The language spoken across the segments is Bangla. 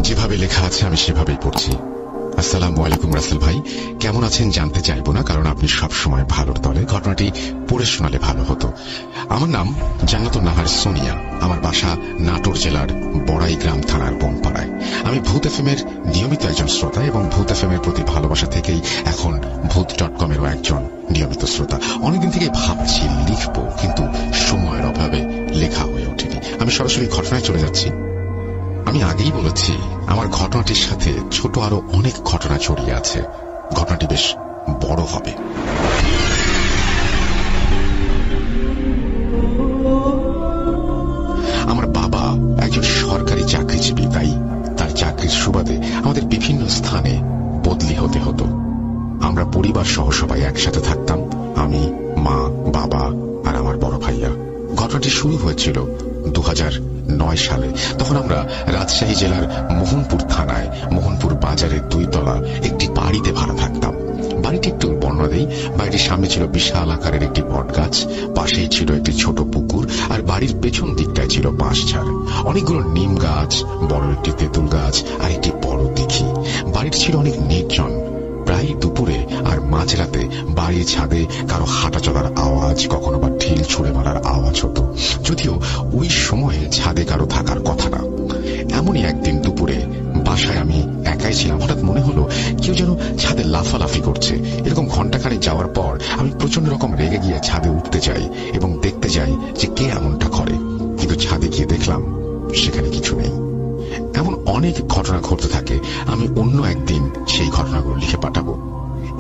যেভাবে লেখা আছে আমি সেভাবেই পড়ছি। আসসালামু আলাইকুম রাসেল ভাই, কেমন আছেন জানতে চাইব না, কারণ আপনি সবসময় ভালোর দলে। ঘটনাটি পড়ে শোনালে ভালো হতো। আমার নাম জান্নাতুন নাহার সোনিয়া। আমার বাসা নাটোর জেলার বড়াইগ্রাম থানার বনপাড়ায়। আমি ভূত এফএমের নিয়মিত একজন শ্রোতা এবং ভূত এফএমের প্রতি ভালোবাসা থেকেই এখন ভূত.com-এরও একজন নিয়মিত শ্রোতা। অনেকদিন থেকে ভাবছি লিখব, কিন্তু সময়ের অভাবে লেখা হয়ে ওঠেনি। আমি সরাসরি ঘটনায় চলে যাচ্ছি। আমি আগেই বলেছি আমার ঘটনাটির সাথে ছোট আরো অনেক ঘটনা জড়িয়ে আছে। ঘটনাটি বেশ বড় হবে। আমার বাবা একজন সরকারি চাকরিজীবী, তাই তার চাকরির সুবাদে আমাদের বিভিন্ন স্থানে বদলি হতে হতো। আমরা পরিবার সহ সবাই একসাথে থাকতাম, আমি, মা, বাবা আর আমার বড় ভাইয়া। ঘটনাটি শুরু হয়েছিল 2009 সালে। তখন আমরা রাজশাহী জেলার মোহনপুর থানায় মোহনপুর বাজারের 2 তলা একটি বাড়িতে ভাড়া থাকতাম। বাড়িটি একটু বর্ণনা দেই। বাড়িটির সামনে ছিল বিশাল আকারের একটি বট গাছ, পাশেই ছিল একটি ছোট পুকুর, আর বাড়ির পেছন দিকটায় ছিল বাঁশঝাড়, অনেকগুলো নিম গাছ, বড় একটি তেঁতুল গাছ আর একটি বড় দিঘি। বাড়িটি ছিল অনেক নির্জন। প্রায় দুপুরে আর মাঝরাতে বাড়ির ছাদে কারো হাঁটা চলার আওয়াজ, কখনো বা ঢিল ছুঁড়ে মারার আওয়াজ হতো, যদিও ওই সময়ে ছাদে কারো থাকার কথা না। এমনই একদিন দুপুরে বাসায় আমি একাই ছিলাম। হঠাৎ মনে হলো কেউ যেন ছাদে লাফালাফি করছে। এরকম ঘন্টাখানেক যাওয়ার পর আমি প্রচন্ড রকম রেগে গিয়ে ছাদে উঠতে যাই এবং দেখতে যাই যে কে এমনটা করে। কিন্তু ছাদে গিয়ে দেখলাম সেখানে কিছু নেই। এমন অনেক ঘটনা ঘটতে থাকে। আমি অন্য একদিন সেই ঘটনাগুলো লিখে পাঠাবো।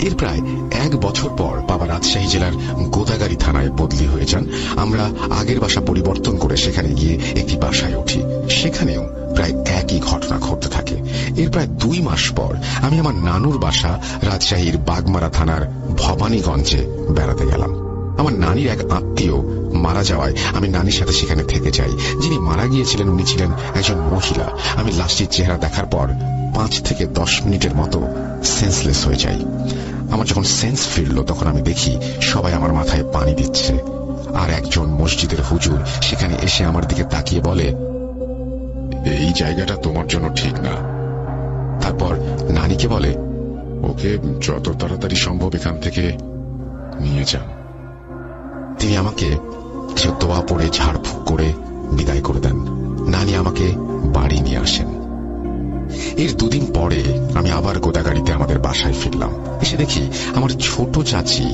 এর প্রায় 1 বছর পর বাবা রাজশাহী জেলার গোদাগাড়ি থানায় বদলি হয়ে যান। আমরা আগের বাসা পরিবর্তন করে সেখানে গিয়ে একটি বাসায় উঠি। সেখানেও প্রায় একই ঘটনা ঘটতে থাকে। এর প্রায় 2 মাস পর আমি আমার নানুর বাসা রাজশাহীর বাগমারা থানার ভবানীগঞ্জে বেড়াতে গেলাম। আমার নানির এক আত্মীয় মারা যাওয়ায় আমি নানির সাথে সেখানে থেকে যাই। যিনি মারা গিয়েছিলেন উনি ছিলেন একজন মহিলা। আমি লাশটির চেহারা দেখার পর 5 থেকে 10 মিনিটের মতো সেন্সলেস হয়ে যাই। আমার যখন সেন্স ফিরল তখন আমি দেখি সবাই আমার মাথায় পানি দিচ্ছে, আর একজন মসজিদের হুজুর সেখানে এসে আমার দিকে তাকিয়ে বলে, এই জায়গাটা তোমার জন্য ঠিক না। তারপর নানিকে বলে, ওকে যত তাড়াতাড়ি সম্ভব এখান থেকে নিয়ে যান। তিনি আমাকে কিছু দোয়া পড়ে ঝাড়ফুঁক করে বিদায় করে দেন। নানি আমাকে বাড়ি নিয়ে আসেন। এর 2 দিন পরে আমি আবার গোদাগাড়িতে আমাদের বাসায় ফিরলাম। এসে দেখি আমার ছোট চাচি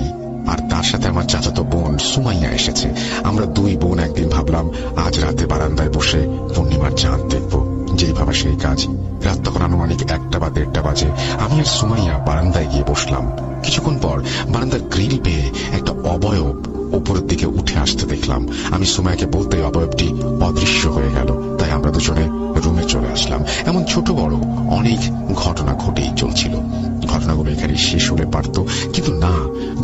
আর তার সাথে আমার চাচাতো বোন সুমাইয়া এসেছে। আমরা 2 বোন একদিন ভাবলাম আজ রাতে বারান্দায় বসে পূর্ণিমার চাঁদ দেখব। যেই ভাবা সেই কাজ। রাত তখন আনুমানিক 1টা বা 1:30টা বাজে। আমি আর সুমাইয়া বারান্দায় গিয়ে বসলাম। কিছুক্ষণ পর বারান্দার গ্রিল পেয়ে একটা অবয়ব উপরের দিকে উঠে আসতে দেখলাম। আমি সুমাইয়াকে বলতে অবয়বটি অদৃশ্য হয়ে গেল। তাই আমরা দুজনে রুমে চলে আসলাম। এমন ছোট বড় অনেক ঘটনা ঘটেই চলছিল। ঘটনাগুলো এখানে শেষ হলে পারত, কিন্তু না,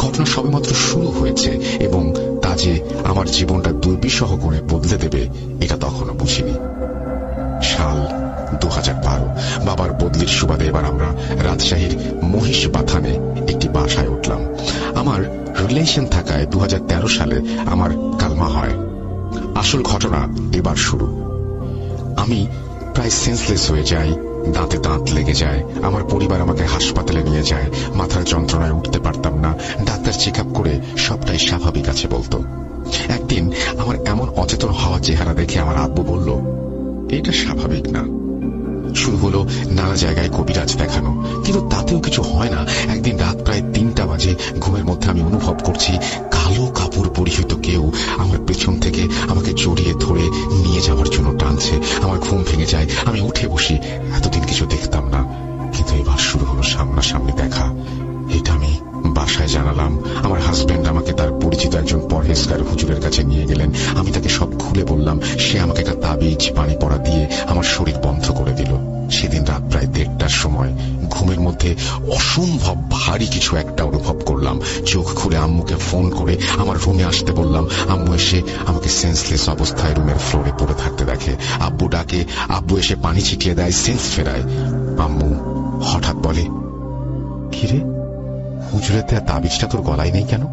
ঘটনা সবেমাত্র শুরু হয়েছে এবং তা যে আমার জীবনটা দুর্বিষহ করে বদলে দেবে এটা তখনও বুঝিনি। সাল 2012। বাবার বদলির সুবাদে এবার আমরা রাজশাহীর মহিষবাথানে একটি বাসায় উঠলাম। আমার রিলেশন থাকায় 2013 সালে আমার কালমা হয়। আসল ঘটনা এবার শুরু। আমি প্রায় সেন্সলেস হয়ে যাই, দাঁতে দাঁত লেগে যায়। আমার পরিবার আমাকে হাসপাতালে নিয়ে যায়। মাথার যন্ত্রণায় উঠতে পারতাম না। ডাক্তার চেক আপ করে সবটাই স্বাভাবিক আছে বলতো। একদিন আমার এমন অচেতন হওয়া চেহারা দেখে আমার আব্বু বলল, এটা স্বাভাবিক না। শুরু হলো নানা জায়গায় কবিরাজ দেখানো, কিন্তু তাতেও কিছু হয় না। একদিন রাত প্রায় 3টা বাজে। ঘুমের মধ্যে আমি অনুভব করছি কালো কাপড় পরিহিত কেউ আমার পেছন থেকে আমাকে জড়িয়ে ধরে নিয়ে যাওয়ার জন্য টানছে। আমার ঘুম ভেঙে যায়। আমি উঠে বসি। এতদিন কিছু দেখতাম না, কিন্তু এবার শুরু হলো সামনাসামনি দেখা। এটা আমি বাসায় জানালাম। আমার হাজবেন্ড আমাকে তার পরিচিত একজন পরহেজগার হুজুরের কাছে নিয়ে গেলেন। আমি তাকে সব খুলে বললাম। সে আমাকে একটা তাবিজ পানি পড়া দিয়ে আমার শরীর বন্ধ করে দিল। সেদিন রাত প্রায় 1:30টার সময় ঘুমের মধ্যে অসম্ভব ভারী কিছু একটা অনুভব করলাম। চোখ খুলে আম্মুকে ফোন করে আমার রুমে আসতে বললাম। আম্মু এসে আমাকে সেন্সলেস অবস্থায় রুমের ফ্লোরে পড়ে থাকতে দেখে। আব্বু ডাকে, আব্বু এসে পানি ছিটিয়ে দেয়, সেন্স ফেরায়। আম্মু হঠাৎ বলে, কিরে, হুজুরের দেয়া তাবিজটা তোর গলায় নেই কেন?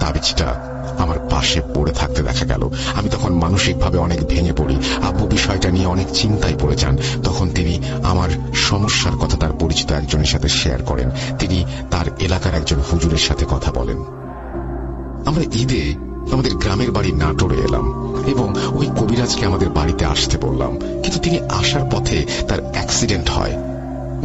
তাবিজটা আমার পাশে পড়ে থাকতে দেখা গেল। আমি তখন মানসিকভাবে অনেক ভেঙে পড়ি। আব্বু বিষয়টা নিয়ে অনেক চিন্তায় পড়ে যান। তখন তিনি আমার সমস্যার কথা তার পরিচিত একজনের সাথে শেয়ার করেন। তিনি তার এলাকার একজন হুজুরের সাথে কথা বলেন। আমরা ঈদে আমাদের গ্রামের বাড়ি নাটোরে এলাম এবং ওই কবিরাজকে আমাদের বাড়িতে আসতে বললাম, কিন্তু তিনি আসার পথে তার অ্যাক্সিডেন্ট হয়।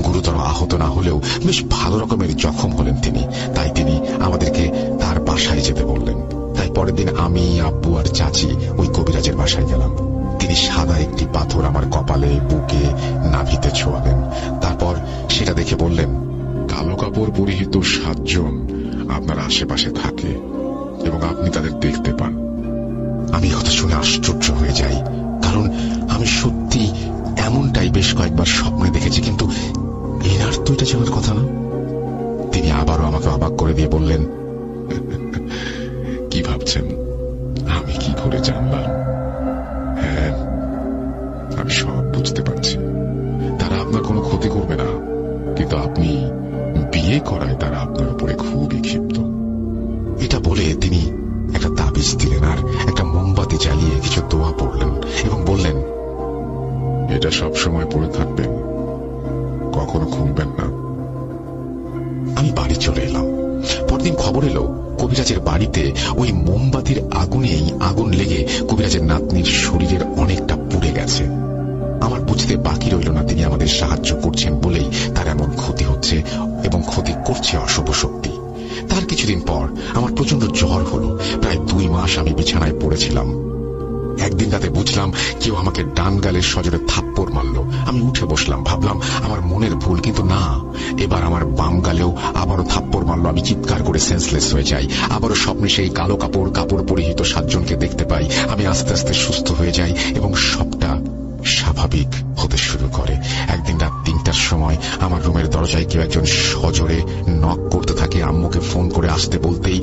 গুরুতর আহত না হলেও বেশ ভালো রকমের জখম হলেন তিনি। তাই তিনি আমাদেরকে তার বাসায় যেতে বললেন। তাই পরের দিন আমি, আব্বু আর চাচি ওই কবিরাজের বাসায় গেলাম। তিনি সাদা একটি পাথর আমার কপালে, বুকে, নাভিতে ছোঁয়ালেন। তারপর সেটা দেখে বললেন, কালো কাপড় পরিহিত 7 জন আপনার আশেপাশে থাকে এবং আপনি তাদের দেখতে পান। আমি কথা শুনে আশ্চর্য হয়ে যাই, কারণ আমি সত্যি এমনটাই বেশ কয়েকবার স্বপ্নে দেখেছি, কিন্তু এনার তো এটা জানার কথা না। তিনি আবারও আমাকে অবাক করে দিয়ে বললেন, কি ভাবছেন আমি কি করে জানলাম? হ্যাঁ, আমি সব বুঝতে পারছি। তারা আপনার কোনো ক্ষতি করবে না, কিন্তু আপনি বিয়ে করায় তারা আপনার উপরে খুবই ক্ষিপ্ত। এটা বলে তিনি একটা তাবিজ দিলেন আর একটা মোমবাতি জ্বালিয়ে কিছু দোয়া পড়লেন এবং বললেন, এটা সব সময় পড়ে থাকবেন, কখনো খুলবেন না। আমি বাড়ি চলে এলাম। পরদিন খবর এলো কবিরাজের বাড়িতে ওই মোমবাতির আগুনেই আগুন লেগে কবিরাজের নাতনির শরীরের অনেকটা পুড়ে গেছে। আমার বুঝতে বাকি রইল না তিনি আমাদের সাহায্য করছেন বলেই তার এমন ক্ষতি হচ্ছে এবং ক্ষতি করছে অশুভ শক্তি। তার কিছুদিন পর আমার প্রচন্ড জ্বর হলো। প্রায় 2 মাস আমি বিছানায় পড়েছিলাম। একদিন রাতে বুঝলাম কেউ আমাকে ডান গালের সজোরে থাপ্পড় মারল। আমি উঠে বসলাম, ভাবলাম আমার মনের ভুল, কিন্তু না, এবার আমার বাম গালেও আবারও থাপ্পড় মারল। আমি চিৎকার করে সেন্সলেস হয়ে যাই। আবারও স্বপ্নে সেই কালো কাপড় পরিহিত 7 জনকে দেখতে পাই। আমি আস্তে আস্তে সুস্থ হয়ে যাই এবং সবটা স্বাভাবিক হতে শুরু করে। একদিন রাত 3টার সময় আমার রুমের দরজায় কেউ একজন সজোরে নক করতে থাকে। আম্মুকে ফোন করে আসতে বলতেই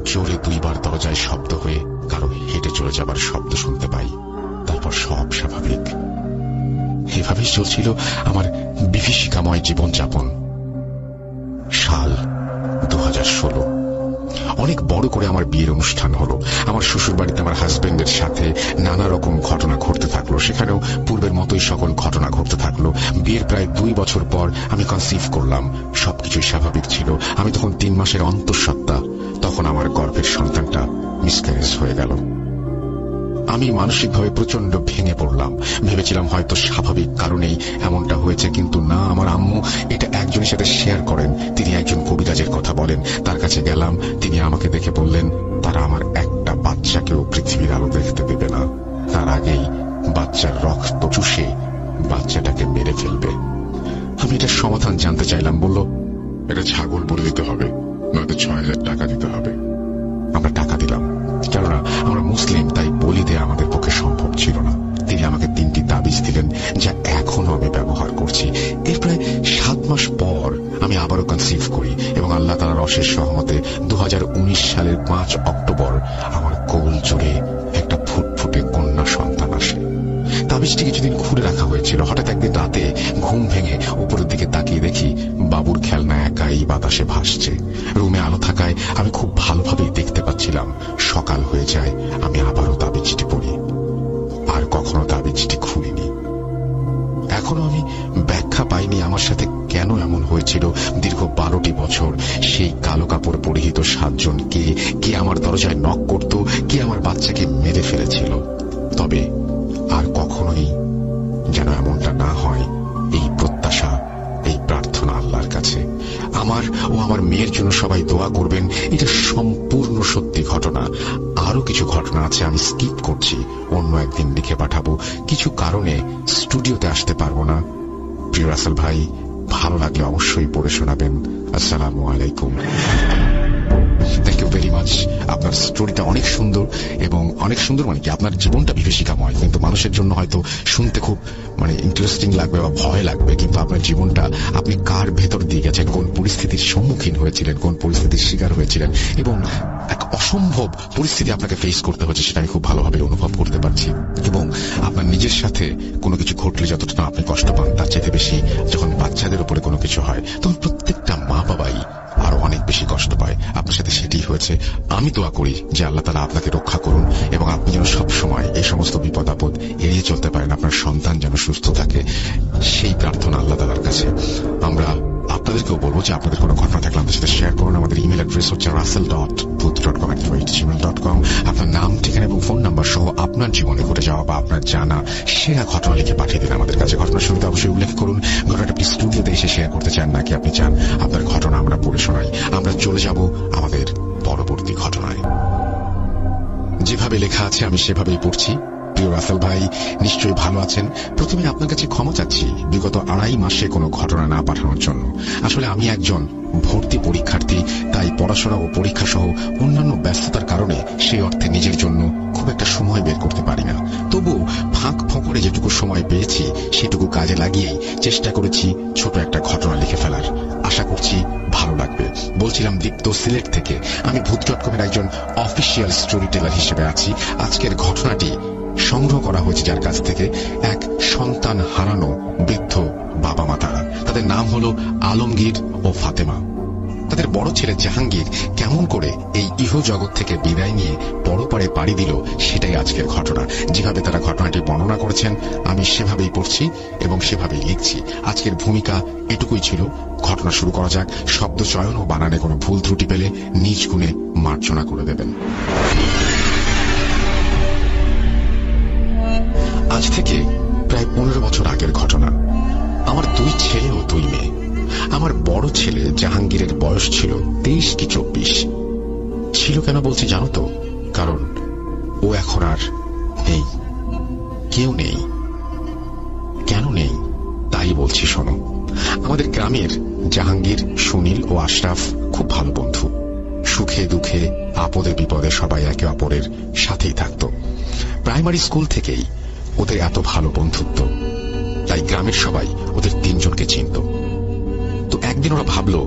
জোরে 2 বার দরজায় শব্দ হয়ে কারো হেঁটে চলে যাবার শব্দ শুনতে পাই। তারপর সব স্বাভাবিক। এভাবেই চলছিল আমার বিভীষিকাময় জীবনযাপন। সাল 2016। অনেক বড় করে আমার বিয়ের অনুষ্ঠান হলো। আমার শ্বশুর বাড়িতে আমার হাজবেন্ডের সাথে নানা রকম ঘটনা ঘটতে থাকলো। সেখানেও পূর্বের মতোই সকল ঘটনা ঘটতে থাকলো। বিয়ের প্রায় 2 বছর পর আমি কনসিভ করলাম। সবকিছুই স্বাভাবিক ছিল। আমি তখন 3 মাসের অন্তঃসত্ত্বা। তখন আমার গর্ভের সন্তানটা মিসক্যারেজ হয়ে গেল। আমি মানসিকভাবে প্রচন্ড ভেঙে পড়লাম। ভেবেছিলাম হয়তো স্বাভাবিক কারণেই এমনটা হয়েছে, কিন্তু না। আমার আম্মু এটা একজনের সাথে শেয়ার করেন। তিনি একজন কবিরাজের কথা বলেন। তার কাছে গেলাম। তিনি আমাকে দেখে বললেন, তারা আমার একটা বাচ্চাকেও পৃথিবীর আলো দেখতে দেবে না। তার আগেই বাচ্চার রক্ত চুষে বাচ্চাটাকে মেরে ফেলবে। আমি এটার সমাধান জানতে চাইলাম। বলল, এটা ছাগল বলে দিতে হবে, নয়তো 6000 টাকা দিতে হবে। আমরা টাকা দিলাম। কেননা আমরা মুসলিম, তাই বলি দেয়া আমাদের পক্ষে সম্ভব ছিল না। তিনি আমাকে 3টি তাবিজ দিলেন, যা এখনো আমি ব্যবহার করছি। এর প্রায় 7 মাস পর আমি আবারও কনসিভ করি এবং আল্লাহ তাআলার অশেষ রহমতে 2019 সালের 5 অক্টোবর আমার কোল জুড়ে একটা ফুটফুটে কন্যা সন্তান আসে। তাবিজটি কিছুদিন খুলে রাখা হয়েছিল। হঠাৎ একদিন রাতে ঘুম ভেঙে উপরের দিকে তাকিয়ে দেখি বাবুর খেলনা একাই বাতাসে ভাসছে। রুমে আলো থাকায় আমি খুব ভালোভাবেই দেখতে পাচ্ছিলাম। সকাল হয়ে যায়। আমি আবারও তাবিজটি পড়ি, আর কখনো তাবিজটি খুলিনি। এখনো আমি ব্যাখ্যা পাইনি আমার সাথে কেন এমন হয়েছিল। দীর্ঘ 12টি বছর সেই কালো কাপড় পরিহিত 7 জন কে আমার দরজায় নক করত, কে আমার বাচ্চাকে মেরে ফেলেছিল। তবে আর কখনোই যেন এমনটা না হয়, এই প্রত্যাশা, এই প্রার্থনা আল্লাহর কাছে। আমার ও আমার মেয়ের জন্য সবাই দোয়া করবেন। এটা সম্পূর্ণ সত্যি ঘটনা। আরো কিছু ঘটনা আছে, আমি স্কিপ করছি, অন্য একদিন লিখে পাঠাবো। কিছু কারণে স্টুডিওতে আসতে পারবো না। প্রিয় রাসেল ভাই, ভালো লাগলে অবশ্যই পড়ে শোনাবেন। আসসালামু আলাইকুম। Thank you very much. আপনার স্টোরিটা অনেক সুন্দর, এবং অনেক সুন্দর মানে কি, আপনার জীবনটা বিভীষিকাময়, কিন্তু মানুষের জন্য হয়তো শুনতে খুব ইন্টারেস্টিং লাগবে বা ভয় লাগবে, কিন্তু আপনার জীবনটা আপনি কার ভেতর দিয়ে গেছেন, কোন পরিস্থিতির সম্মুখীন হয়েছিলেন, কোন পরিস্থিতির শিকার হয়েছিলেন, এবং এক অসম্ভব পরিস্থিতি আপনাকে ফেস করতে হচ্ছে, সেটা আমি খুব ভালোভাবে অনুভব করতে পারছি। এবং আপনার নিজের সাথে কোনো কিছু ঘটলে যতটা না আপনি কষ্ট পান, তার চাইতে বেশি যখন বাচ্চাদের উপরে কোনো কিছু হয়, তখন প্রত্যেকটা মা বাবাই আরো অনেক বেশি বেশি কষ্ট পায়। আপনার সাথে সেটি হয়েছে। আমি দোয়া করি যে আল্লাহ তাআলা আপনাকে রক্ষা করুন এবং আপনি যেন সব সময় এই সমস্ত বিপদ আপদ এড়িয়ে চলতে পারেন, আপনার সন্তান যেন সুস্থ থাকে, সেই প্রার্থনা আল্লাহ তাআলার কাছে। আমরা আপনাদেরকেও বলবো যে আপনাদের কোনো ঘটনা থাকলে আমাদের সাথে শেয়ার করুন। আমাদের ইমেল অ্যাড্রেস হচ্ছে russell.booth.com@gmail.com। আপনার নাম, ঠিকানা এবং ফোন নাম্বার সহ আপনার জীবনে ঘটে যাওয়া বা আপনার জানা সেরা ঘটনা লিখে পাঠিয়ে দিন আমাদের কাছে। ঘটনার শুরুতে অবশ্যই উল্লেখ করুন ঘটনাটা আপনি স্টুডিওতে এসে শেয়ার করতে চান নাকি আপনি চান আপনার ঘটনা আমরা পড়ে শোনাই। আমরা চলে যাব আমাদের পরবর্তী ঘটনায়। যেভাবে লেখা আছে আমি সেভাবেই পড়ছি। প্রিয় রাসেল ভাই, নিশ্চয়ই ভালো আছেন। প্রথমে আপনার কাছে ক্ষমা চাচ্ছি বিগত 2.5 মাসে কোনো ঘটনা না পাঠানোর জন্য। আসলে আমি একজন ভর্তি পরীক্ষার্থী, তাই পড়াশোনা ও পরীক্ষা সহ অন্যান্য ব্যস্ততার কারণে সেই অর্থে নিজের জন্য খুব একটা সময় বের করতে পারি না। তবুও ফাঁক ফোঁকরে যেটুকু সময় পেয়েছি সেটুকু কাজে লাগিয়েই চেষ্টা করেছি ছোট একটা ঘটনা লিখে ফেলার। আশা করছি ভালো লাগবে। বলছিলাম দীপ্ত, সিলেট থেকে। আমি ভূত.com-এর একজন অফিসিয়াল স্টোরি টেলার হিসেবে আছি। আজকের ঘটনাটি সংগ্রহ করা হয়েছে যার কাছ থেকে, এক সন্তান হারানো বৃদ্ধ বাবা মা। তাদের নাম হলো আলমগীর ও ফাতেমা। তাদের বড় ছেলে জাহাঙ্গীর কেমন করে এই ইহ জগৎ থেকে বিদায় নিয়ে পরপারে পাড়ি দিল সেটাই আজকের ঘটনা। যেভাবে তারা ঘটনাটি বর্ণনা করেছেন আমি সেভাবেই পড়ছি এবং সেভাবেই লিখছি। আজকের ভূমিকা এটুকুই ছিল। ঘটনা শুরু করা যাক। শব্দ চয়ন ও বানানে কোনো ভুল ত্রুটি পেলে নিজ গুণে মার্জনা করে দেবেন। আজ থেকে প্রায় 15 বছর আগের ঘটনা। আমার 2 ছেলে ও 2 মেয়ে। আমার বড় ছেলে জাহাঙ্গীরের বয়স ছিল 23 কি 24। ছিল কেন বলছি জানো তো? কারণ ও এখন আর নেই। কেউ নেই। কেন নেই তাই বলছি শোনো। আমাদের গ্রামের জাহাঙ্গীর, সুনীল ও আশরাফ খুব ভালো বন্ধু। সুখে দুঃখে আপদে বিপদে সবাই একে অপরের সাথেই থাকত। প্রাইমারি স্কুল থেকেই ওদের এত ভালো বন্ধুত্ব, তাই গ্রামের সবাই ওদের 3 জনকে চিনত। তো একদিন ওরা ভাবলো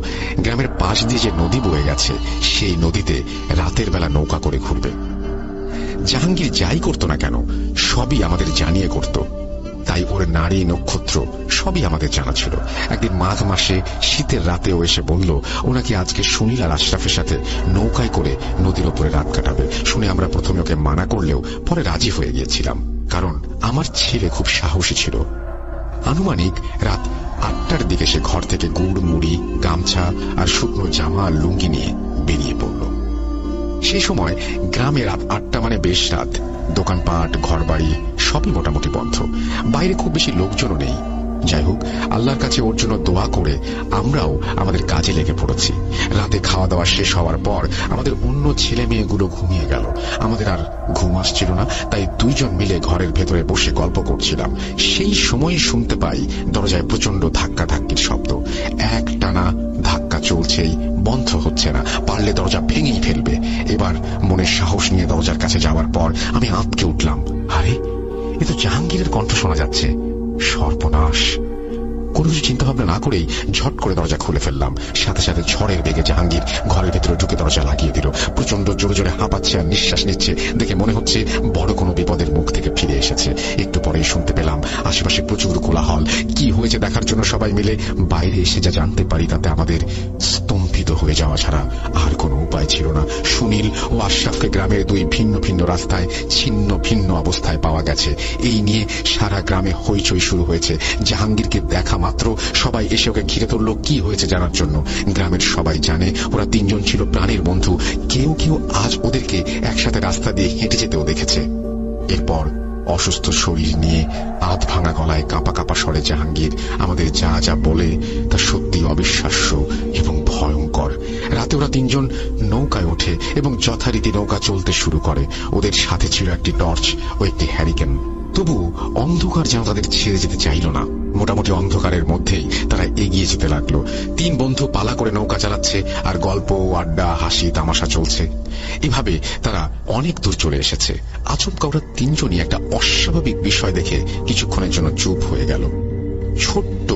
গ্রামের পাশ দিয়ে যে নদী বয়ে গেছে সেই নদীতে রাতের বেলা নৌকা করে ঘুরবে। জাহাঙ্গীর যাই করতো না কেন সবই আমাদের জানিয়ে করত, তাই ওর নারী নক্ষত্র সবই আমাদের জানা ছিল। একদিন মাঘ মাসে শীতের রাতে ও এসে বলল ও নাকি আজকে সুনীল আর আশরাফের সাথে নৌকায় করে নদীর ওপরে রাত কাটাবে। শুনে আমরা প্রথমে ওকে মানা করলেও পরে রাজি হয়ে গিয়েছিলাম, কারণ আমার ছেলে খুব সাহসী ছিল। আনুমানিক রাত 8টার দিকে সে ঘর থেকে গুড়, মুড়ি, গামছা আর শুকনো জামা আর লুঙ্গি নিয়ে বেরিয়ে পড়ল। সেই সময় গ্রামে রাত 8টা মানে বেশ রাত। দোকানপাট, ঘরবাড়ি সবই মোটামুটি বন্ধ। বাইরে খুব বেশি লোকজনও নেই। যাই হোক, আল্লাহর কাছে ওর জন্য দোয়া করে আমরাও আমাদের কাজে লেগে পড়েছি। রাতে খাওয়া দাওয়া শেষ হওয়ার পর আমাদের অন্য ছেলে মেয়েগুলো ঘুমিয়ে গেল। আমাদের আর ঘুম আসছিল না, তাই 2 জন মিলে ঘরের ভেতরে বসে গল্প করছিলাম। সেই সময় শুনতে পাই দরজায় প্রচন্ড ধাক্কা ধাক্কির শব্দ। এক টানা ধাক্কা চলছেই, বন্ধ হচ্ছে না। পারলে দরজা ভেঙেই ফেলবে। এবার মনের সাহস নিয়ে দরজার কাছে যাওয়ার পর আমি আঁতকে উঠলাম। আরে, এ তো জাহাঙ্গীরের কণ্ঠ শোনা যাচ্ছে। সর্বনাশ! কোনো কিছু চিন্তা ভাবনা না করেই ঝট করে দরজা খুলে ফেললাম। সাথে সাথে ঝড়ের বেগে জাহাঙ্গীর ঘরের ভেতরে ঢুকে দরজা লাগিয়ে দিল। প্রচন্ড জোরে জোরে হাঁপাচ্ছে আর নিঃশ্বাস নিচ্ছে। দেখে মনে হচ্ছে বড় কোনো বিপদের মুখ থেকে ফিরে এসেছে। একটু পরেই শুনতে পেলাম আশেপাশে প্রচুর কোলাহল। কি হয়েছে দেখার জন্য সবাই মিলে বাইরে এসে যা জানতে পারি তাতে আমাদের স্তম্ভিত হয়ে যাওয়া ছাড়া আর কোনো উপায় ছিল না। সুনীল ও আশরাফকে গ্রামের 2 ভিন্ন ভিন্ন রাস্তায় ছিন্ন ভিন্ন অবস্থায় পাওয়া গেছে। এই নিয়ে সারা গ্রামে হইচই শুরু হয়েছে। জাহাঙ্গীরকে দেখা মাত্র সবাই এসে ওকে ঘিরে ধরল কি হয়েছে জানার জন্য। গ্রামের সবাই জানে ওরা 3 জন ছিল প্রাণের বন্ধু। কেউ কেউ আজ ওদেরকে একসাথে রাস্তা দিয়ে হেঁটে যেতেও দেখেছে। এরপর অসুস্থ শরীর নিয়ে আধ ভাঙা গলায় কাঁপা কাঁপা স্বরে জাহাঙ্গীর আমাদের যা যা বলে তা সত্যি অবিশ্বাস্য এবং ভয়ঙ্কর। রাতে ওরা 3 জন নৌকায় ওঠে এবং যথারীতি নৌকা চলতে শুরু করে। ওদের সাথে ছিল একটি টর্চ ও একটি হ্যারিকেন। তবু অন্ধকার যেন তাদের ছেড়ে যেতে চাইল না। মোটামুটি অন্ধকারের মধ্যেই তারা এগিয়ে যেতে লাগলো। 3 বন্ধু পালা করে নৌকা চালাচ্ছে আর গল্প, আড্ডা, হাসি তামাশা চলছে। এভাবে তারা অনেক দূর চলে এসেছে। আচমকা ওরা 3 জনই একটা অস্বাভাবিক বিষয় দেখে কিছুক্ষণের জন্য চুপ হয়ে গেল। ছোট্ট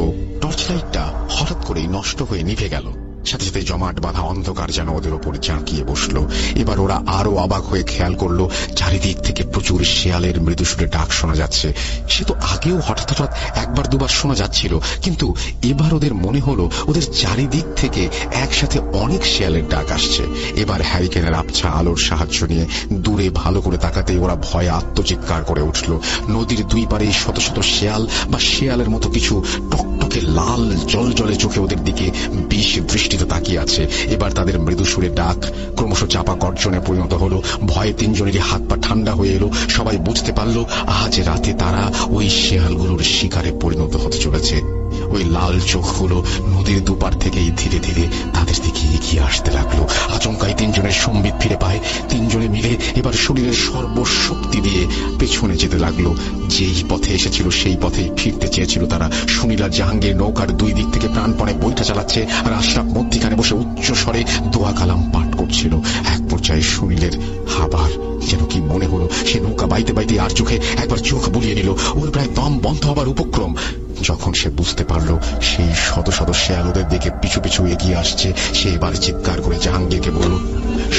টর্চ লাইটটা হঠাৎ করেই নষ্ট হয়ে নিভে গেল। সাথে সাথে জমাট বাঁধা অন্ধকার যেন ওদের ওপর ঝাঁকিয়ে বসলো। এবার ওরা আরো অবাক হয়ে খেয়াল করলো চারিদিক থেকে প্রচুর শেয়ালের মৃদু সুরে ডাক শোনা যাচ্ছে। সে তো আগেও হঠাৎ হঠাৎ একবার দুবার শোনা যাচ্ছিল, কিন্তু এবার ওদের মনে হলো ওদের চারিদিক থেকে একসাথে অনেক শেয়ালের ডাক আসছে। এবার হ্যারিকেনের আবছা আলোর সাহায্য নিয়ে দূরে ভালো করে তাকাতেই ওরা ভয়ে আত্মচিৎকার করে উঠল। নদীর দুই পারে শত শত শেয়াল বা শেয়ালের মতো কিছু টকটকে লাল জলজলে চোখে ওদের দিকে বিষ দৃষ্টিতে তাকিয়ে আছে। এবার তাদের মৃদু সুরে ডাক ক্রমশ চাপা গর্জনে পরিণত হলো। ভয়ে তিনজনেরই হাত পা ঠান্ডা হয়ে এলো। সবাই বুঝতে পারল আজ রাতে তারা ওই শেয়ালগুলোর শিকারে পরিণত হতে চলেছে। ওই লাল চোখগুলো নদীর দুপার থেকেই ধীরে ধীরে তাদের দিকে এগিয়ে আসতে লাগলো। আচমকাই তিনজনের সম্বিত ফিরে পায়। তিনজনে মিলে এবার শরীরের সর্বশক্তি দিয়ে পেছনে যেতে লাগলো। যেই পথে এসেছিল সেই পথেই ফিরতে চেয়েছিল তারা। সুনীল আর জাহাঙ্গীর নৌকার দুই দিক থেকে প্রাণপণে বৈঠা চালাচ্ছে, আর আশরাফ মধ্যিখানে বসে উচ্চ স্বরে দোয়া কালাম পাঠ করছিল। এক পর্যায়ে সুনীলের আবার যেন কি মনে হলো সে নৌকা বাইতে বাইতে আর চোখে একবার চোখ বুলিয়ে নিল। ওর প্রায় দম বন্ধ হবার উপক্রম। যখন সে বুঝতে পারল সেই শত শত শেয়াল ওদের দিকে পিছু পিছু এগিয়ে আসছে, সে এবার চিৎকার করে জাহাঙ্গীরকে বলল,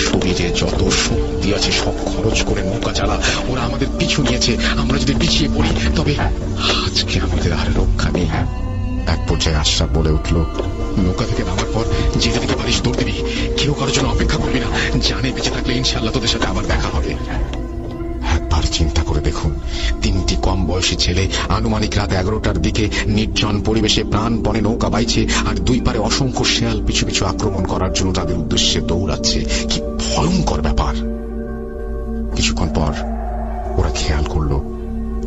শরীরে যত শক্তি আছে সব খরচ করে নৌকা চালা। ওরা আমাদের পিছু নিয়েছে, আমরা যদি পিছিয়ে পড়ি তবে আজকে আমাদের আর রক্ষা নেই। এক পর্যায়ে আশরাফ বলে উঠল, নৌকা থেকে নামার পর যেতে থেকে পারিস দৌড় দিবি, কেউ কারোর জন্য অপেক্ষা করবি না। জানে বেঁচে থাকলে ইনশাল্লাহ তোদের সাথে আবার দেখা হবে। একবার চিন্তা করে দেখুন, তিনটি কম বয়সী ছেলে আনুমানিক রাত 11টার দিকে নির্জন পরিবেশে প্রাণপণে নৌকা বাইছে, আর দুই পারে অসংখ্য শেয়াল পিছু পিছু আক্রমণ করার জন্য তাদের উদ্দেশ্যে দৌড়াচ্ছে। কি ভয়ঙ্কর ব্যাপার! কিছুক্ষণ পর ওরা খেয়াল করলো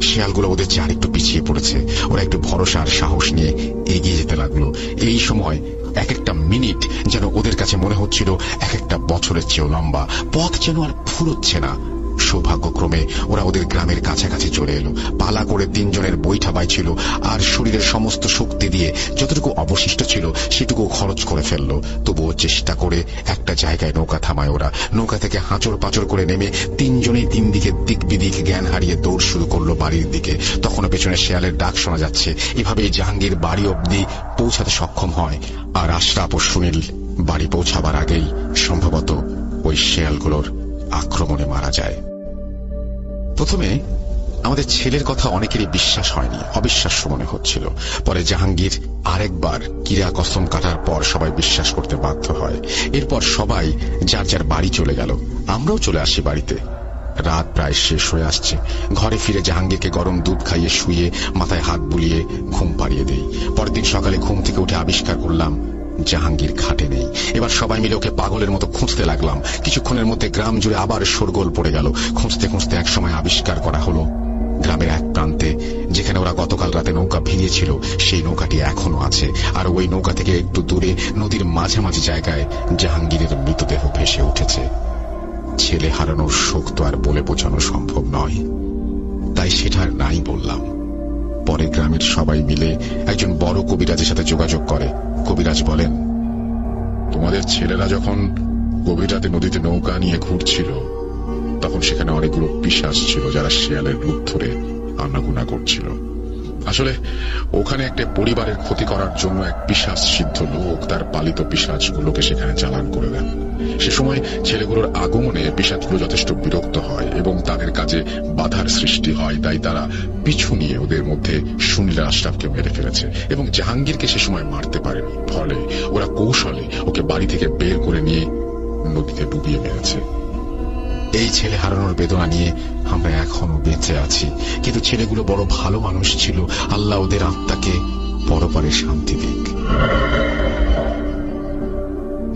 শেয়ালগুলো ওদের চেয়ে আরেকটু পিছিয়ে পড়েছে। ওরা একটু ভরসা আর সাহস নিয়ে এগিয়ে যেতে লাগলো। এই সময় এক একটা মিনিট যেন ওদের কাছে মনে হচ্ছিল এক একটা বছরের চেয়েও লম্বা। পথ যেন আর ফুরোচ্ছে না। সৌভাগ্যক্রমে ওরা ওদের গ্রামের কাছাকাছি চলে এলো। পালা করে তিনজনের বৈঠা বাইছিল, আর শরীরের সমস্ত শক্তি দিয়ে যতটুকু অবশিষ্ট ছিল সেটুকু খরচ করে ফেললো। তবুও চেষ্টা করে একটা জায়গায় নৌকা থামায় ওরা। নৌকা থেকে হাঁচড় পাঁচড় করে নেমে তিনজনেই তিন দিকে দিক বিদিক জ্ঞান হারিয়ে দৌড় শুরু করলো বাড়ির দিকে। তখনও পেছনে শেয়ালের ডাক শোনা যাচ্ছে। এভাবেই জাহাঙ্গীর বাড়ি অব্দি পৌঁছাতে সক্ষম হয়, আর আশরাফ ও সুনীল বাড়ি পৌঁছাবার আগেই সম্ভবত ওই শেয়ালগুলোর আক্রমণে মারা যায়। প্রথমে আমাদের ছেলের কথা অনেকেরই বিশ্বাস হয়নি, অবিশ্বাস্য মনে হচ্ছিল। পরে জাহাঙ্গীর আরেকবার কিরা কসম কাটার পর সবাই বিশ্বাস করতে বাধ্য হয়। এরপর সবাই যার যার বাড়ি চলে গেল। আমরাও চলে আসি বাড়িতে। রাত প্রায় শেষ হয়ে আসছে। ঘরে ফিরে জাহাঙ্গীরকে গরম দুধ খাইয়ে শুয়ে মাথায় হাত বুলিয়ে ঘুম পাড়িয়ে দেই। পরদিন সকালে ঘুম থেকে উঠে আবিষ্কার করলাম জাহাঙ্গীর খাটে নেই। এবার সবাই মিলে ওকে পাগলের মতো খুঁজতে লাগলাম। কিছুক্ষণের মধ্যে গ্রাম জুড়ে আবার শোরগোল পড়ে গেল। খুঁজতে খুঁজতে এক সময় আবিষ্কার করা হলো গ্রামের এক প্রান্তে যেখানে ওরা গতকাল রাতে নৌকা ভিড়িয়েছিল সেই নৌকাটি এখনো আছে, আর ওই নৌকা থেকে একটু দূরে নদীর মাঝামাঝি জায়গায় জাহাঙ্গীরের মৃতদেহ ভেসে উঠেছে। ছেলে হারানোর শোক তো আর বলে বোঝানো সম্ভব নয়, তাই সেটা আর নাই বললাম। পরে গ্রামের সবাই মিলে একজন বড় কবিরাজের সাথে যোগাযোগ করে। কবিরাজ বলেন, তোমাদের ছেলেরা যখন গভীর রাতে নদীতে নৌকা নিয়ে ঘুরছিল তখন সেখানে অনেকগুলো পিশাচ ছিল যারা শিয়ালের রূপ ধরে আনাগোনা করছিল। আসলে ওখানে একটা পরিবারের ক্ষতি করার জন্য এক পিশাচ সিদ্ধ লোক তার পালিত পিশাচগুলোকে সেখানে চালান করে দেন। সে সময় ছেলেগুলোর আগমনে পিশাচগুলো যথেষ্ট বিরক্ত হয় এবং তাদের কাজে বাধার সৃষ্টি হয়। তাই তারা পিছু নিয়ে ওদের মধ্যে সুনীল আশরাফকে মেরে ফেলেছে এবং জাহাঙ্গীরকে সে সময় মারতে পারেনি। ফলে ওরা কৌশলে ওকে বাড়ি থেকে বের করে নিয়ে নদীতে ডুবিয়ে মেরেছে। এই ছেলে হারানোর বেদনা নিয়ে আমরা এখনো বেঁচে আছি, কিন্তু ছেলেগুলো বড় ভালো মানুষ ছিল। আল্লাহ ওদের আত্মাকে পরপারে শান্তি দিক।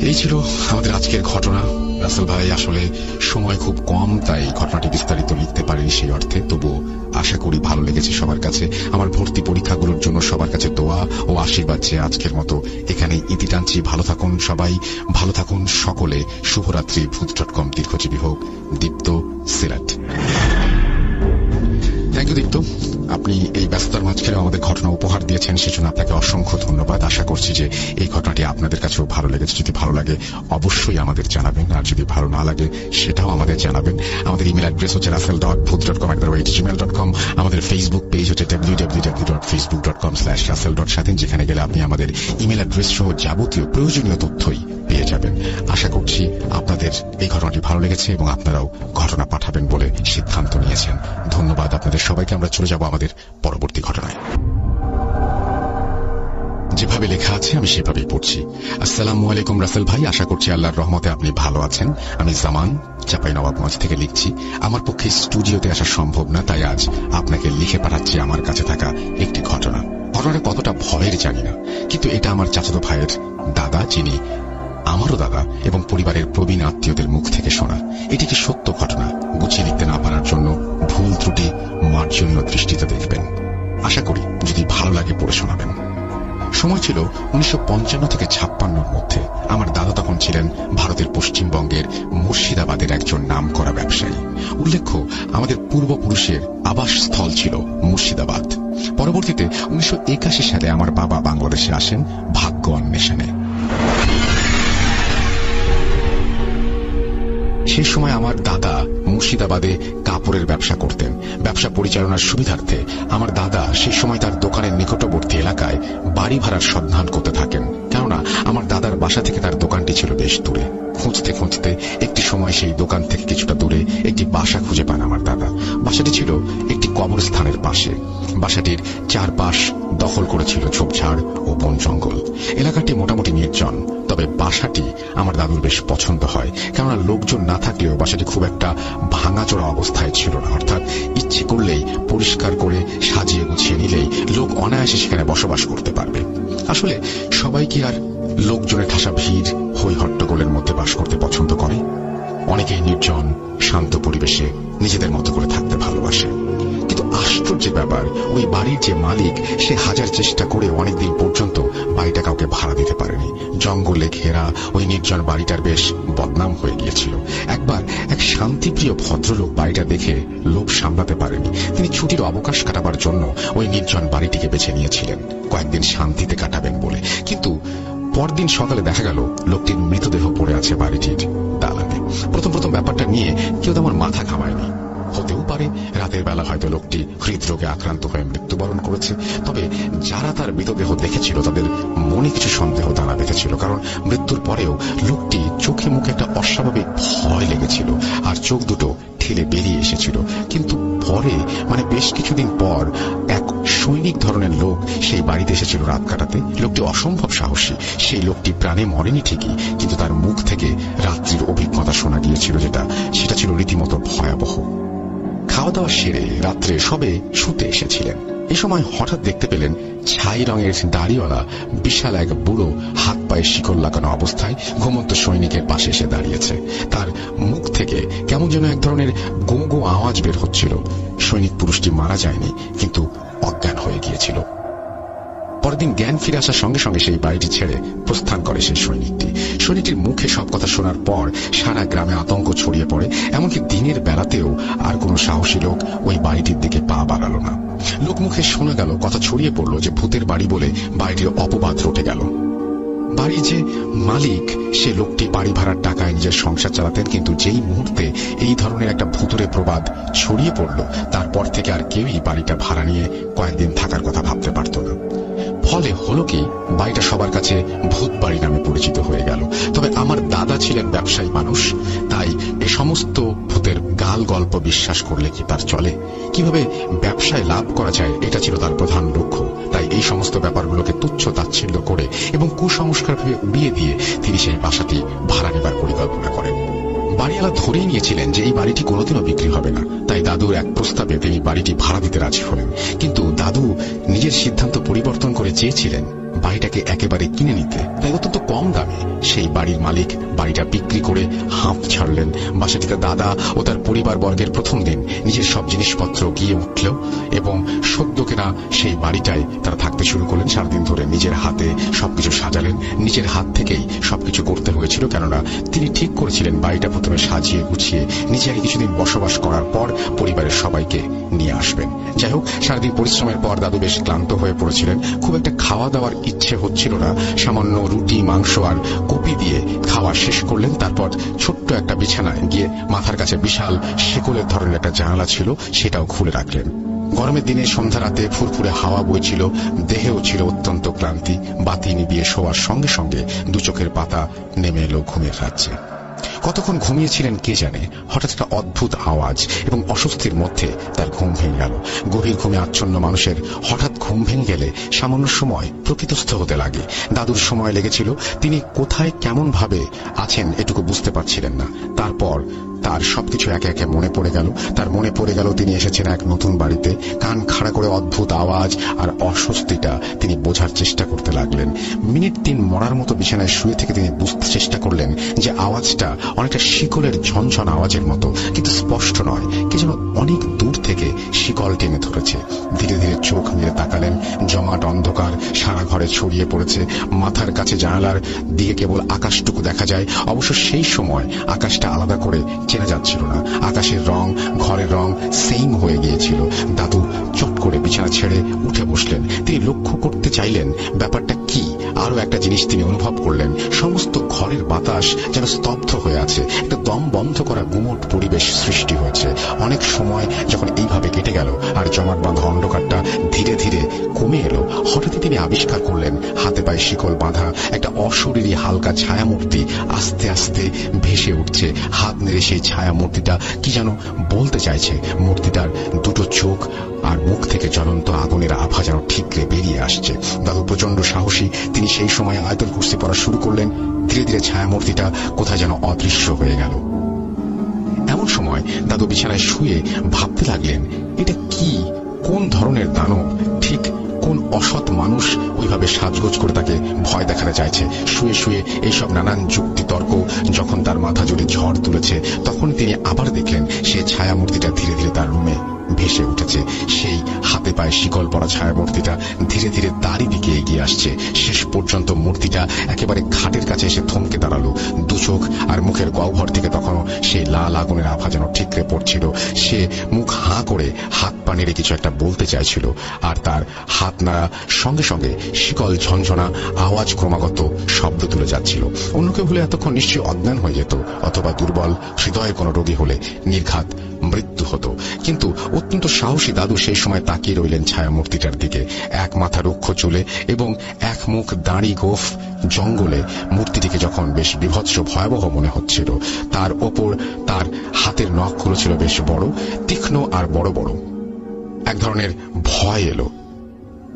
এই ছিল আমাদের আজকের ঘটনা। রাসেল ভাই, আসলে সময় খুব কম, তাই ঘটনাটি বিস্তারিত লিখতে পারিনি সেই অর্থে। তবুও আশা করি ভালো লেগেছে সবার কাছে। আমার ভর্তি পরীক্ষাগুলোর জন্য সবার কাছে দোয়া ও আশীর্বাদ চেয়ে আজকের মতো এখানে ইতি টানছি। ভালো থাকুন সবাই, ভালো থাকুন সকলে। শুভরাত্রি। ভূত.com দীর্ঘজীবী হোক। দীপ্ত, সিলেট। থ্যাংক ইউ দীপ্ত। আপনি এই ব্যস্ততার মাঝখানে আমাদের ঘটনা উপহার দিয়েছেন, সেজন্য আপনাকে অসংখ্য ধন্যবাদ। আশা করছি যে এই ঘটনাটি আপনাদের কাছেও ভালো লেগেছে। যদি ভালো লাগে অবশ্যই আমাদের জানাবেন, আর যদি ভালো না লাগে সেটাও আমাদের জানাবেন। আমাদের ইমেল অ্যাড্রেস হচ্ছে russell.booth.com@gmail.com। আমাদের ফেসবুক পেজ হচ্ছে www.facebook.com/russell.satin, যেখানে গেলে আপনি আমাদের ইমেল অ্যাড্রেস সহ যাবতীয় প্রয়োজনীয় তথ্যই পেয়ে যাবেন। আশা করছি আপনাদের এই ঘটনাটি ভালো লেগেছে এবং আপনারাও ঘটনা পাঠাবেন বলে সিদ্ধান্ত নিয়েছেন। ধন্যবাদ আপনাদের সবাইকে। আমরা চলে যাব আমাদের পরবর্তী ঘটনায়। যেভাবে লেখা আছে আমি সেভাবেই পড়ছি। আসসালামু আলাইকুম রাসেল ভাই, আশা করছি আল্লাহর রহমতে আপনি ভালো আছেন। আমি জামান চাঁপাইনবাবগঞ্জ থেকে লিখছি। আমার পক্ষে স্টুডিওতে আসা সম্ভব না, তাই আজ আপনাকে লিখে পাঠাচ্ছি আমার কাছে থাকা একটি ঘটনা। ঘটনাটা কতটা ভয়ের জানি না, কিন্তু এটা আমার চাচাতো ভাইয়ের দাদা, যিনি আমারও দাদা, এবং পরিবারের প্রবীণ আত্মীয়দের মুখ থেকে শোনা। এটি কি সত্য ঘটনা। গুছিয়ে লিখতে না পারার জন্য ভুল ত্রুটি মার্জনীয় দৃষ্টিতে দেখবেন। আশা করি যদি ভালো লাগে পড়ে শোনাবেন। সময় ছিল 1955 থেকে 56-র মধ্যে। আমার দাদা তখন ছিলেন ভারতের পশ্চিমবঙ্গের মুর্শিদাবাদের একজন নামকরা ব্যবসায়ী। উল্লেখ্য, আমাদের পূর্বপুরুষের আবাসস্থল ছিল মুর্শিদাবাদ। পরবর্তীতে 1981 সালে আমার বাবা বাংলাদেশে আসেন ভাগ্য অন্বেষণে। সেই সময় আমার দাদা মুর্শিদাবাদে কাপড়ের ব্যবসা করতেন। ব্যবসা পরিচালনার সুবিধার্থে আমার দাদা সেই সময় তার দোকানের নিকটবর্তী এলাকায় বাড়ি ভাড়ার সন্ধান করতে থাকেন, কেননা আমার দাদার বাসা থেকে তার দোকানটি ছিল বেশ দূরে। খুঁজতে খুঁজতে একটি সময় সেই দোকান থেকে কিছুটা দূরে একটি বাসা খুঁজে পান আমার দাদা। বাসাটি ছিল একটি কবরস্থানের পাশে। বাসাটির চারপাশ দখল করেছিল ঝোপঝাড় ও বন জঙ্গল। এলাকাটি মোটামুটি নির্জন, তবে বাসাটি আমার দাদুর বেশ পছন্দ হয়, কেননা লোকজন না থাকলেও বাসাটি খুব একটা ভাঙাচোরা অবস্থায় ছিল না। অর্থাৎ ইচ্ছে করলেই পরিষ্কার করে সাজিয়ে গুছিয়ে নিলেই লোক অনায়াসে সেখানে বসবাস করতে পারবে। আসলে সবাই কি আর লোকজনের ঠাসা ভিড় হই হট্টগোলের মধ্যে বাস করতে পছন্দ করে? অনেকেই নির্জন শান্ত পরিবেশে নিজেদের মতো করে থাকতে ভালোবাসে। কিন্তু আশ্চর্যের ব্যাপার, ওই বাড়ির যে মালিক, সে হাজার চেষ্টা করে অনেকদিন পর্যন্ত বাড়িটা কাউকে ভাড়া দিতে পারেনি। জঙ্গলে ঘেরা ওই নির্জন বাড়িটার বেশ বদনাম হয়ে গিয়েছিল। একবার এক শান্তিপ্রিয় ভদ্রলোক বাড়িটা দেখে লোভ সামলাতে পারেনি। তিনি ছুটির অবকাশ কাটাবার জন্য ওই নির্জন বাড়িটিকে বেছে নিয়েছিলেন, কয়েকদিন শান্তিতে কাটাবেন বলে। কিন্তু পরদিন সকালে দেখা গেল লোকটির মৃতদেহ পড়ে আছে বাড়িটির দালানে। প্রথম ব্যাপারটা নিয়ে কেউ তেমন মাথা ঘামায়নি। হতেও পারে রাতের বেলা হয়তো লোকটি হৃদরোগে আক্রান্ত হয়ে মৃত্যুবরণ করেছে। তবে যারা তার মৃতদেহ দেখেছিল তাদের মনে কিছু সন্দেহ দানা বেঁধেছিল, কারণ মৃত্যুর পরেও লোকটি চোখে মুখে একটা অস্বাভাবিক ভয় লেগেছিল, আর চোখ দুটো ঠেলে বেরিয়ে এসেছিল। কিন্তু পরে বেশ কিছুদিন পর এক সৈনিক ধরনের লোক সেই বাড়িতে এসেছিল রাত কাটাতে। লোকটি অসম্ভব সাহসী। সেই লোকটি প্রাণে মরেনি ঠিকই, কিন্তু তার মুখ থেকে রাত্রির অভিজ্ঞতা শোনা গিয়েছিল, সেটা ছিল রীতিমতো ভয়াবহ। খাওয়া দাওয়া সেরে রাত্রে সবে শুতে এসেছিলেন। এই সময় হঠাৎ দেখতে পেলেন ছাই রঙের দাড়িওয়ালা বিশাল এক বুড়ো হাত পায়ে শিকল লাগানো অবস্থায় ঘুমন্ত সৈনিকের পাশে এসে দাঁড়িয়েছে। তার মুখ থেকে কেমন যেন এক ধরনের গো গো আওয়াজ বের হচ্ছিল। সৈনিক পুরুষটি মারা যায়নি, কিন্তু অজ্ঞান হয়ে গিয়েছিল। পরদিন জ্ঞান ফিরে আসার সঙ্গে সঙ্গে সেই বাড়িটি ছেড়ে প্রস্থান করে সেই সৈনিকটি। সৈনিকটির মুখে সব কথা শোনার পর সারা গ্রামে আতঙ্ক ছড়িয়ে পড়ে। এমনকি দিনের বেলাতেও আর কোনো সাহসী লোক ওই বাড়িটির দিকে পা বাড়ালো না। লোকমুখে শোনা গেল, কথা ছড়িয়ে পড়ল যে ভূতের বাড়ি বলে বাড়িটির অপবাদ রটে গেল। বাড়ির যে মালিক, সে লোকটি বাড়ি ভাড়ার টাকায় নিজের সংসার চালাতেন, কিন্তু যেই মুহূর্তে এই ধরনের একটা ভূতুরে প্রবাদ ছড়িয়ে পড়ল, তারপর থেকে আর কেউই বাড়িটা ভাড়া নিয়ে কয়েকদিন থাকার কথা ভাবতে পারত না। ফলে হলো কি, বাড়িটা সবার কাছে ভূত বাড়ি নামে পরিচিত হয়ে গেল। তবে আমার দাদা ছিলেন ব্যবসায়ী মানুষ, তাই এ সমস্ত ভূতের গাল গল্প বিশ্বাস করলে কি তার চলে? কিভাবে ব্যবসায় লাভ করা যায়, এটা ছিল তার প্রধান লক্ষ্য। তাই এই সমস্ত ব্যাপারগুলোকে তুচ্ছ তাচ্ছিল্য করে এবং কুসংস্কার ভেবে উড়িয়ে দিয়ে তিনি সেই বাসাটি ভাড়া নেবার পরিকল্পনা করেন। বাড়িওয়ালা ধরেই নিয়েছিলেন যে এই বাড়িটি কোনোদিনও বিক্রি হবে না, তাই দাদুর এক প্রস্তাবে তিনি বাড়িটি ভাড়া দিতে রাজি হলেন। কিন্তু দাদু নিজের সিদ্ধান্ত পরিবর্তন করে চেয়েছিলেন বাড়িটাকে একেবারে কিনে নিতে, তাই অত্যন্ত কম দামে সেই বাড়ির মালিক বাড়িটা বিক্রি করে হাঁপ ছাড়লেন। বাসাটিতে দাদা ও তার পরিবার বর্গের প্রথম দিন নিজের সব জিনিসপত্র গিয়ে উঠল এবং সদ্য কেনা সেই বাড়িটায় তারা থাকতে শুরু করলেন। সারাদিন ধরে নিজের হাতে সবকিছু সাজালেন, নিজের হাত থেকেই সবকিছু করতে হয়েছিল, কেননা তিনি ঠিক করেছিলেন বাড়িটা প্রথমে সাজিয়ে গুছিয়ে নিজে আগে কিছুদিন বসবাস করার পর পরিবারের সবাইকে নিয়ে আসবেন। যাই হোক, সারাদিন পরিশ্রমের পর দাদু বেশ ক্লান্ত হয়ে পড়েছিলেন। খুব একটা খাওয়া দাওয়ার ইচ্ছে হচ্ছিল না। সামান্য রুটি, মাংস আর কপি দিয়ে খাওয়া শেষ করলেন। তারপর ছোট্ট একটা বিছানায় গিয়ে মাথার কাছে বিশাল শিকলের ধরনের একটা জানালা ছিল, সেটাও খুলে রাখলেন। গরমের দিনে সন্ধ্যা রাতে ফুরফুরে হাওয়া বইছিল, দেহেও ছিল অত্যন্ত ক্লান্তি। বাতি নিভিয়ে শোয়ার সঙ্গে সঙ্গে দু চোখের পাতা নেমে এলো ঘুমের রাজ্যে। কতক্ষণ ঘুমিয়েছিলেন কে জানে, হঠাৎ একটা অদ্ভুত আওয়াজ এবং অস্বস্তির মধ্যে তার ঘুম ভেঙে গেল। গভীর ঘুমে আচ্ছন্ন মানুষের হঠাৎ ঘুম ভেঙে গেলে সামান্য সময় প্রকৃতস্থ হতে লাগে। দাদুর সময় লেগেছিল, তিনি কোথায় কেমন ভাবে আছেন এটুকু বুঝতে পারছিলেন না। তারপর তার সবকিছু একে একে মনে পড়ে গেল। তার মনে পড়ে গেল তিনি এসেছেন এক নতুন বাড়িতে। কান খাড়া করে অদ্ভুত আওয়াজ আর অস্বস্তিটা তিনি বোঝার চেষ্টা করতে লাগলেন। মিনিট 3 মরার মতো বিছানায় শুয়ে থেকে তিনি বুঝতে চেষ্টা করলেন যে আওয়াজটা অনেকটা শিকলের ঝনঝন আওয়াজের মতো, কিন্তু স্পষ্ট নয়। কে যেন অনেক দূর থেকে শিকল টেনে ধরেছে। ধীরে ধীরে চোখ মেলে তাকালেন। জমাট অন্ধকার সারা ঘরে ছড়িয়ে পড়েছে। মাথার কাছে জানালার দিকে কেবল আকাশটুকু দেখা যায়। অবশ্য সেই সময় আকাশটা আলাদা করে চেনা যাচ্ছিল না। আকাশের রং, ঘরের রং সেম হয়ে গিয়েছিল। দাদু চট করে বিছানা ছেড়ে উঠে বসলেন। তিনি লক্ষ্য করতে চাইলেন ব্যাপারটা কি। আরো একটা জিনিস তিনি অনুভব করলেন, সমস্ত ঘরের বাতাস যেন স্তব্ধ হয়ে আছে। একটা দম বন্ধ করা গুমট পরিবেশ সৃষ্টি হয়েছে। অনেক সময় যখন এইভাবে কেটে গেল আর জমাট বাঁধা অন্ধকারটা ধীরে ধীরে কমে এলো, হঠাৎই তিনি আবিষ্কার করলেন হাতে পায়ে শিকল বাঁধা একটা অশরীরী হালকা ছায়ামূর্তি আস্তে আস্তে ভেসে উঠছে। হাত নেড়ে সেই ছায়া মূর্তিটা কি যেন বলতে চাইছে। মূর্তিটার দুটো চোখ আর মুখ থেকে জ্বলন্ত আগুনের আভা যেন ঠিকরে বেরিয়ে আসছে। দাদু প্রচন্ড সাহসী, তিনি সেই সময় আয়তুল কুরসি পড়া শুরু করলেন। ধীরে ধীরে ছায়ামূর্তিটা কোথায় যেন অদৃশ্য হয়ে গেল। এমন সময় দাদু বিছানায় শুয়ে ভাবতে লাগলেন, এটা কি, কোন ধরনের দানব, ঠিক কোন অসৎ মানুষ ওইভাবে সাজগোজ করে তাকে ভয় দেখাতে চাইছে। শুয়ে শুয়ে এইসব নানান যুক্তি তর্ক যখন তার মাথা জুড়ে ঝড় তুলেছে, তখন তিনি আবার দেখলেন সেই ছায়ামূর্তিটা ধীরে ধীরে তার রুমে ভেসে উঠেছে। সেই হাতে পায়ে শিকল পরা ছায়ামূর্তিটা ধীরে ধীরে তারই দিকে এগিয়ে আসছে। শেষ পর্যন্ত মূর্তিটা একেবারে খাটের কাছে এসে থমকে দাঁড়ালো। দু চোখ আর মুখের গহ্বর থেকে তখনও সেই লাল আগুনের আভা যেন ঠিকরে পড়ছিল। সে মুখ হাঁ করে হাত পা নেড়ে কিছু একটা বলতে চাইছিল, আর তার হাত নাড়া সঙ্গে সঙ্গে শিকল ঝনঝনা আওয়াজ ক্রমাগত শব্দ তুলে যাচ্ছিল। অন্য কেউ হলে এতক্ষণ নিশ্চয়ই অজ্ঞান হয়ে যেত, অথবা দুর্বল হৃদয়ের কোনো রোগী হলে নির্ঘাত মৃত্যু হতো। কিন্তু অত্যন্ত সাহসী দাদু সেই সময় তাকিয়ে রইলেন ছায়ামূর্তিটার দিকে। এক মাথা রুক্ষ চুলে এবং এক মুখ দাঁড়ি গোফ জঙ্গলে মূর্তিটিকে যখন বেশ বিভৎস ভয়াবহ মনে হচ্ছিল। তার ওপর তার হাতের নখগুলো ছিল বেশ বড়, তীক্ষ্ণ আর বড় বড়। এক ধরনের ভয় এলো।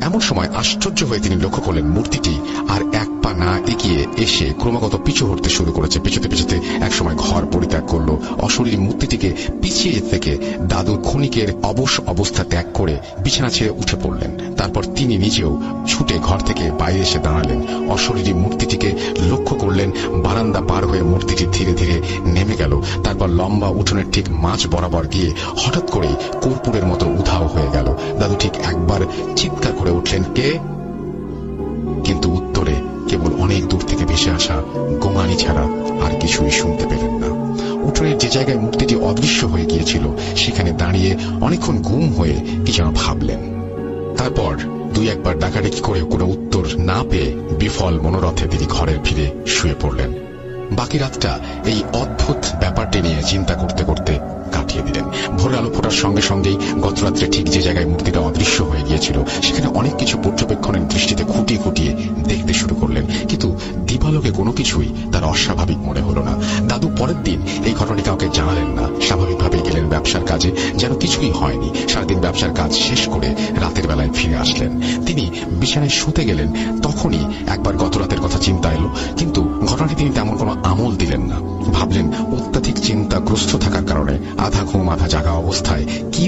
এমন সময় আশ্চর্য হয়ে তিনি লক্ষ্য করলেন মূর্তিটি আর এক পা না এগিয়ে এসে ক্রমাগত পিছু হতে শুরু করেছে। পিছুতে পিছুতে একসময় ঘর পরিত্যাগ করলো। অশরীরী মূর্তিটিকে পিছিয়ে থেকে দাদুর ক্ষণিকের অবশ অবস্থা ত্যাগ করে বিছানা ছেড়ে উঠে পড়লেন। তারপর তিনি নিজেও ছুটে ঘর থেকে বাইরে এসে দাঁড়ালেন। অশরীরী মূর্তিটিকে লক্ষ্য করলেন। বারান্দা পার হয়ে মূর্তিটি ধীরে ধীরে নেমে গেল। তারপর লম্বা উঠোনের ঠিক মাঝ বরাবর গিয়ে হঠাৎ করেই কর্পূরের মতো উধাও হয়ে গেল। দাদু ঠিক একবার চিৎকার করে উঠলেন, কে? কিন্তু উত্তরে কেবল অনেক দূর থেকে ভেসে আসা গোঙানি ছাড়া আর কিছুই শুনতে পেলেন না। উঠোনের যে জায়গায় মূর্তিটি অদৃশ্য হয়ে গিয়েছিল সেখানে দাঁড়িয়ে অনেকক্ষণ গুম হয়ে কি যেন ভাবলেন। তারপর 2-1 বার ডাকাডাকি করে কোনো উত্তর না পেয়ে বিফল মনোরথে তিনি ঘরের ফিরে শুয়ে পড়লেন। বাকি রাতটা এই অদ্ভুত ব্যাপারটি নিয়ে চিন্তা করতে করতে কাটিয়ে দিলেন। ভোরের আলো ফোটার সঙ্গে সঙ্গেই গতরাত্রে ঠিক যে জায়গায় মূর্তিটা অদৃশ্য হয়ে গিয়েছিল সেখানে অনেক কিছু পর্যবেক্ষণের দৃষ্টিতে খুঁটিয়ে খুঁটিয়ে দেখতে শুরু করলেন, কিন্তু দীপালোকে কোনো কিছুই তার অস্বাভাবিক মনে হলো না। দাদু পরের দিন এই ঘটনাটি কাউকে জানালেন না। স্বাভাবিকভাবেই গেলেন ব্যবসার কাজে যেন কিছুই হয়নি। সারাদিন ব্যবসার কাজ শেষ করে রাতের বেলায় ফিরে আসলেন। তিনি বিছানায় শুতে গেলেন, তখনই একবার গত রাতের কথা চিন্তা এলো, কিন্তু ঘটনাটি তিনি তেমন কোনো আমল দিলেন না। ভাবলেন অত্যাধিক চিন্তাগ্রস্ত থাকার কারণে আধা ঘুম আধা জাগা অবস্থায় কি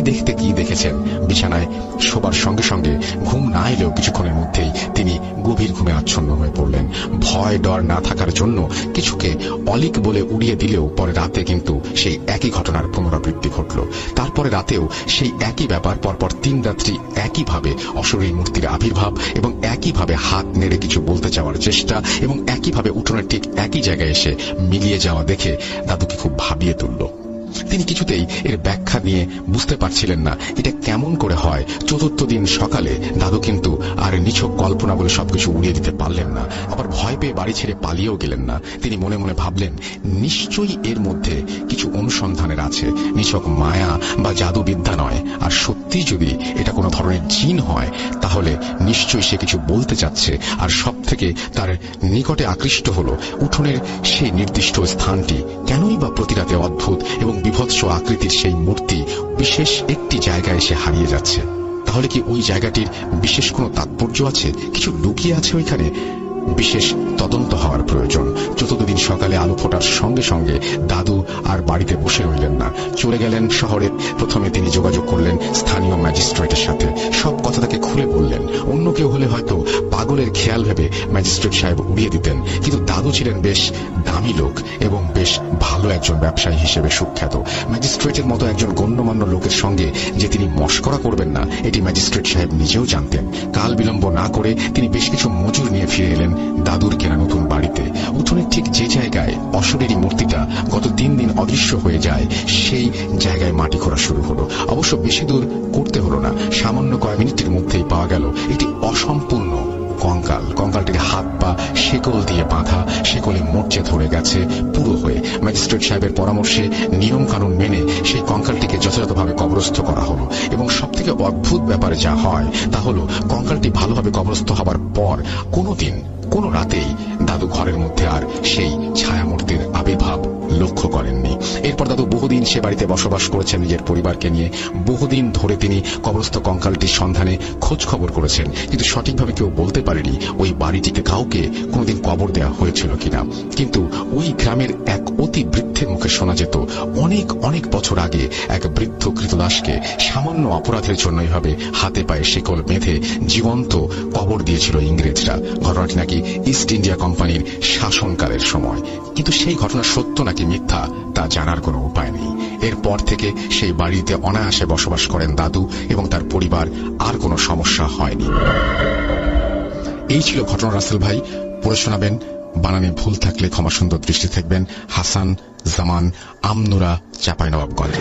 দেখেছেন। বিছানায় শোবার সঙ্গে সঙ্গে ঘুম না এলেও কিছুক্ষণের মধ্যেই তিনি গভীর ঘুমে আচ্ছন্ন হয়ে পড়লেন। ভয় ডর না থাকার জন্য কিছুকে অলিক বলে উড়িয়ে দিলেও পরে রাতে কিন্তু সেই একই ঘটনার পুনরাবৃত্তি ঘটল। তারপরে রাতেও সেই একই ব্যাপার, পরপর 3 রাত্রি একইভাবে অশরীরী মূর্তির আবির্ভাব এবং একইভাবে হাত নেড়ে কিছু বলতে চাওয়ার চেষ্টা এবং একইভাবে উঠোনের ঠিক একই জায়গায় এসে মিলিয়ে যাওয়া দেখে দাদুকে খুব ভাবিয়ে তুলল। তিনি কিছুতেই এর ব্যাখ্যা নিয়ে বুঝতে পারছিলেন না এটা কেমন করে হয়। 4র্থ দিন সকালে দাদু কিন্তু আর নিছক কল্পনা বলে সবকিছু উড়িয়ে দিতে পারলেন না, আবার ভয় পেয়ে বাড়ি ছেড়ে পালিয়েও গেলেন না। তিনি মনে মনে ভাবলেন নিশ্চয়ই এর মধ্যে কিছু অনুসন্ধানের আছে, নিছক মায়া বা জাদুবিদ্যা নয়। আর সত্যি যদি এটা কোনো ধরনের জিন হয় তাহলে নিশ্চয়ই সে কিছু বলতে চাচ্ছে। আর সব থেকে তার নিকটে আকৃষ্ট হলো উঠোনের সেই নির্দিষ্ট স্থানটি। কেনই বা প্রতি রাতে অদ্ভুত এবং বিভৎস আকৃতির সেই মূর্তি বিশেষ একটি জায়গায় এসে হারিয়ে যাচ্ছে? তাহলে কি ওই জায়গাটির বিশেষ কোনো তাৎপর্য আছে, কিছু লুকিয়ে আছে ওইখানে? বিশেষ তদন্ত হওয়ার প্রয়োজন। 4র্থ দিন সকালে আলো ফোটার সঙ্গে সঙ্গে দাদু আর বাড়িতে বসে রইলেন না, চলে গেলেন শহরে। প্রথমে তিনি যোগাযোগ করলেন স্থানীয় ম্যাজিস্ট্রেটের সাথে, সব কথা তাকে খুলে বললেন। অন্য কেউ হলে হয়তো পাগলের খেয়াল ভেবে ম্যাজিস্ট্রেট সাহেব উড়িয়ে দিতেন, কিন্তু দাদু ছিলেন বেশ দামি লোক এবং বেশ ভালো একজন ব্যবসায়ী হিসেবে সুখ্যাত। ম্যাজিস্ট্রেটের মতো একজন গণ্যমান্য লোকের সঙ্গে যে তিনি মশকরা করবেন না এটি ম্যাজিস্ট্রেট সাহেব নিজেও জানতেন। কাল বিলম্ব না করে তিনি বেশ কিছু মজুর নিয়ে ফিরে এলেন দাদুর কেনা নতুন বাড়িতে। উঠোনের ঠিক যে জায়গায় অশরীরী মূর্তিটা গত 3 দিন অদৃশ্য হয়ে যায় সেই জায়গায় মাটি খোঁড়া শুরু হলো। অবশ্য বেশি দূর করতে হলো না, সামান্য কয়েক মিনিটের মধ্যেই পাওয়া গেল একটি অসম্পূর্ণ কঙ্কাল। কঙ্কালটির হাত পা শেকল দিয়ে বাঁধা, শেকলে মরচে ধরে গেছে পুরো হয়ে। ম্যাজিস্ট্রেট সাহেবের পরামর্শে নিয়ম কানুন মেনে সেই কঙ্কালটিকে যথাযথভাবে কবরস্থ করা হলো। এবং সব থেকে অদ্ভুত ব্যাপার যা হয় তা হলো কঙ্কালটি ভালোভাবে কবরস্থ হবার পর কোনো রাতেই দাদু ঘরের মধ্যে আর সেই ছায়ামূর্তির আবির্ভাব লক্ষ্য করেননি। এরপর দাদু বহুদিন সে বাড়িতে বসবাস করেছেন নিজের পরিবারকে নিয়ে। বহুদিন ধরে তিনি কবরস্থ কঙ্কালটির সন্ধানে খোঁজ খবর করেছেন, কিন্তু সঠিকভাবে কেউ বলতে পারেনি ওই বাড়িটিতে কাউকে কোনোদিন কবর দেওয়া হয়েছিল কিনা। কিন্তু ওই গ্রামের এক অতি বৃদ্ধের মুখে শোনা যেত অনেক অনেক বছর আগে এক বৃদ্ধ কৃতদাসকে সামান্য অপরাধের জন্য এভাবে হাতে পায়ে শিকল বেঁধে জীবন্ত কবর দিয়েছিল ইংরেজরা। ঘটনাটি নাকি ইস্ট ইন্ডিয়া কোম্পানির শাসনকালের সময়, কিন্তু সেই ঘটনা সত্য নাকি মিথ্যা তা জানার কোনো উপায় নেই। এরপর থেকে সেই বাড়িতে অনায়াসে বসবাস করেন দাদু এবং তার পরিবার, আর কোনো সমস্যা হয়নি। এই ছিল ঘটনা। রাসেল ভাই পড়ে শোনাবেন। বানানে ভুল থাকলে ক্ষমা সুন্দর দৃষ্টি থাকবেন। হাসান জামান, আমনুরা, চাঁপাইনবাবগঞ্জ।